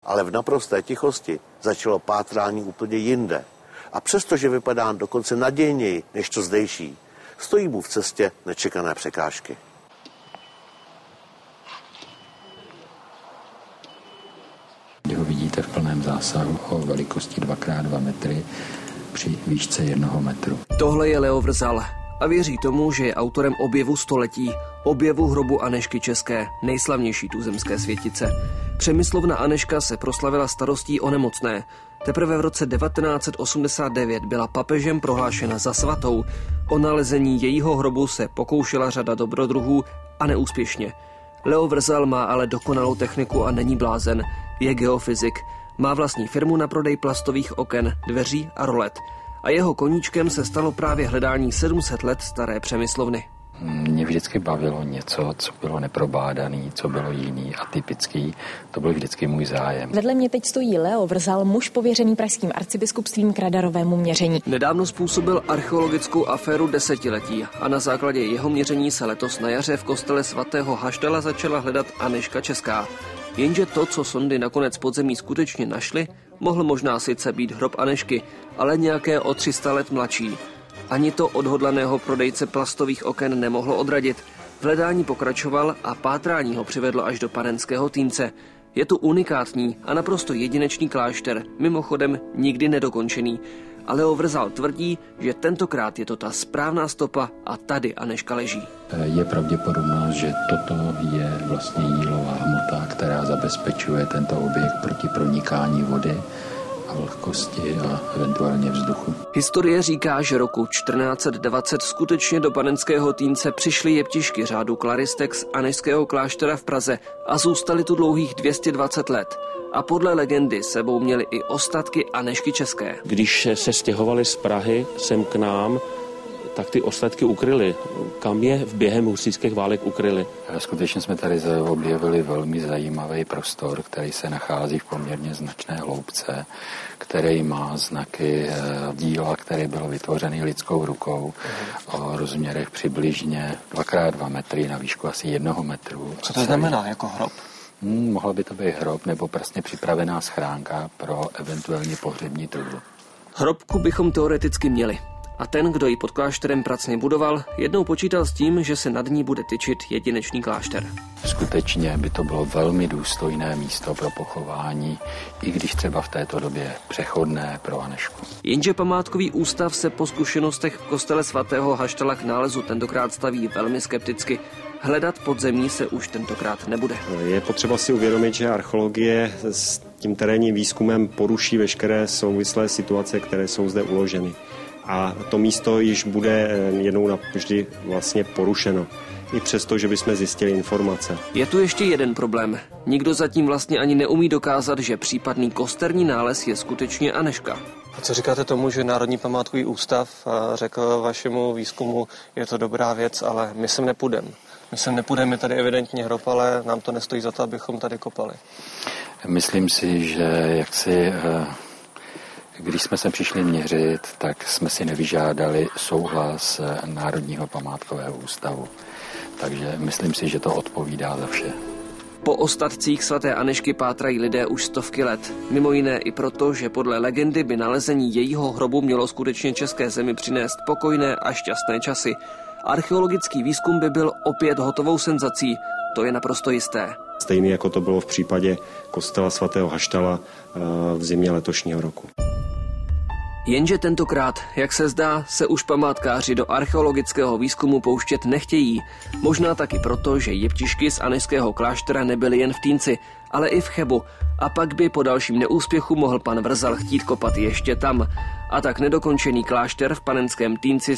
Ale v naprosté tichosti začalo pátrání úplně jinde. A přestože vypadá dokonce nadějněji než to zdejší, stojí mu v cestě nečekané překážky. Kdy ho vidíte v plném zásahu o velikosti 2x2 metry při výšce 1 metru. Tohle je Leo Vrzal a věří tomu, že je autorem objevu století, objevu hrobu Anežky České, nejslavnější tuzemské světice. Přemyslovna Anežka se proslavila starostí o nemocné. Teprve v roce 1989 byla papežem prohlášena za svatou. O nalezení jejího hrobu se pokoušela řada dobrodruhů a neúspěšně. Leo Vrzal má ale dokonalou techniku a není blázen. Je geofyzik. Má vlastní firmu na prodej plastových oken, dveří a rolet. A jeho koníčkem se stalo právě hledání 700 let staré přemyslovny. Mě vždycky bavilo něco, co bylo neprobádaný, co bylo jiný, atypický. To byl vždycky můj zájem. Vedle mě teď stojí Leo Vrzal, muž pověřený pražským arcibiskupstvím k radarovému měření. Nedávno způsobil archeologickou aféru desetiletí a na základě jeho měření se letos na jaře v kostele svatého Haštala začala hledat Anežka Česká. Jenže to, co sondy nakonec podzemí skutečně našly, mohl možná sice být hrob Anežky, ale nějaké o 300 let mladší. Ani to odhodlaného prodejce plastových oken nemohlo odradit. V hledání pokračoval a pátrání ho přivedlo až do Panenského Týnce. Je tu unikátní a naprosto jedinečný klášter, mimochodem nikdy nedokončený. A Leo Vrzal tvrdí, že tentokrát je to ta správná stopa a tady Anežka leží. Je pravděpodobnost, že toto je vlastně jílová hmota, která zabezpečuje tento objekt proti pronikání vody a vlhkosti a eventuálně vzduchu. Historie říká, že roku 1420 skutečně do Panenského Týnce přišly jeptišky řádu klaristek z Anežského kláštera v Praze a zůstaly tu dlouhých 220 let. A podle legendy sebou měli i ostatky Anežky České. Když se stěhovali z Prahy sem k nám, tak ty ostatky ukryli. Kam je v během husitských válek ukryli? Skutečně jsme tady objevili velmi zajímavý prostor, který se nachází v poměrně značné hloubce, který má znaky díla, které bylo vytvořené lidskou rukou o rozměrech přibližně 2x2 metry na výšku asi 1 metru. Co to znamená jako hrob? Mohla by to být hrob nebo prostě připravená schránka pro eventuálně pohřební truhlu. Hrobku bychom teoreticky měli. A ten, kdo ji pod klášterem pracně budoval, jednou počítal s tím, že se nad ní bude tyčit jedinečný klášter. Skutečně by to bylo velmi důstojné místo pro pochování, i když třeba v této době přechodné pro Anežku. Jenže památkový ústav se po zkušenostech v kostele svatého Haštala k nálezu tentokrát staví velmi skepticky. Hledat podzemí se už tentokrát nebude. Je potřeba si uvědomit, že archeologie s tím terénním výzkumem poruší veškeré souvislé situace, které jsou zde uloženy. A to místo již bude jednou navždy vlastně porušeno. I přesto, že bychom zjistili informace. Je tu ještě jeden problém. Nikdo zatím vlastně ani neumí dokázat, že případný kosterní nález je skutečně Anežka. A co říkáte tomu, že Národní památkový ústav řekl vašemu výzkumu, je to dobrá věc, ale my sem nepůjdeme. Je tady evidentně hrob, ale nám to nestojí za to, abychom tady kopali. Myslím si, že když jsme sem přišli měřit, tak jsme si nevyžádali souhlas Národního památkového ústavu. Takže myslím si, že to odpovídá za vše. Po ostatcích svaté Anežky pátrají lidé už stovky let. Mimo jiné i proto, že podle legendy by nalezení jejího hrobu mělo skutečně české zemi přinést pokojné a šťastné časy. Archeologický výzkum by byl opět hotovou senzací. To je naprosto jisté. Stejně jako to bylo v případě kostela svatého Haštala v zimě letošního roku. Jenže tentokrát, jak se zdá, se už památkáři do archeologického výzkumu pouštět nechtějí. Možná taky proto, že jeptišky z Anežského kláštera nebyly jen v Týnci, ale i v Chebu. A pak by po dalším neúspěchu mohl pan Vrzal chtít kopat ještě tam. A tak nedokončený klášter v Panenském Týnci